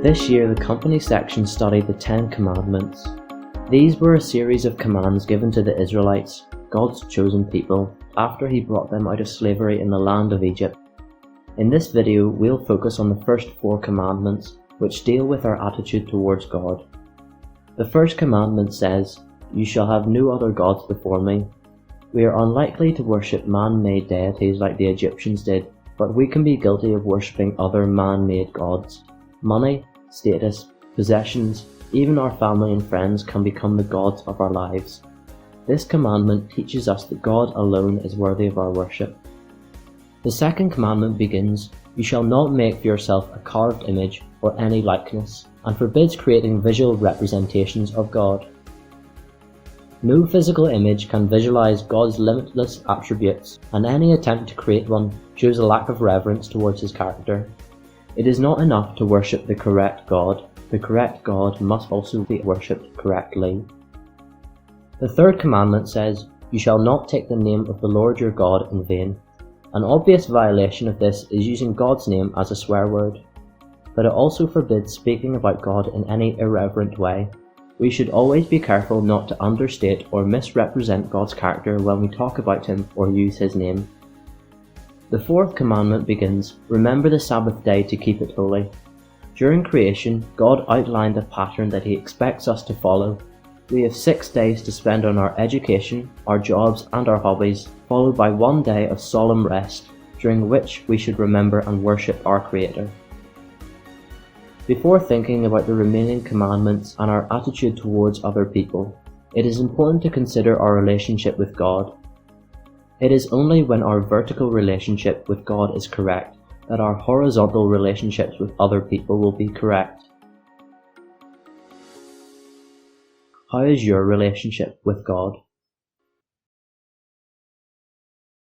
This year, the company section studied the 10 Commandments. These were a series of commands given to the Israelites, God's chosen people, after He brought them out of slavery in the land of Egypt. In this video, we'll focus on the first 4 commandments, which deal with our attitude towards God. The first commandment says, "You shall have no other gods before me." We are unlikely to worship man-made deities like the Egyptians did, but we can be guilty of worshipping other man-made gods. Money, status, possessions, even our family and friends can become the gods of our lives. This commandment teaches us that God alone is worthy of our worship. The second commandment begins, "You shall not make for yourself a carved image or any likeness," and forbids creating visual representations of God. No physical image can visualize God's limitless attributes, and any attempt to create one shows a lack of reverence towards His character. It is not enough to worship the correct God. The correct God must also be worshipped correctly. The third commandment says, "You shall not take the name of the Lord your God in vain." An obvious violation of this is using God's name as a swear word, but it also forbids speaking about God in any irreverent way. We should always be careful not to understate or misrepresent God's character when we talk about Him or use His name. The fourth commandment begins, "Remember the Sabbath day to keep it holy." During creation, God outlined a pattern that He expects us to follow. We have 6 days to spend on our education, our jobs and our hobbies, followed by 1 day of solemn rest, during which we should remember and worship our Creator. Before thinking about the remaining commandments and our attitude towards other people, it is important to consider our relationship with God. It is only when our vertical relationship with God is correct that our horizontal relationships with other people will be correct. How is your relationship with God?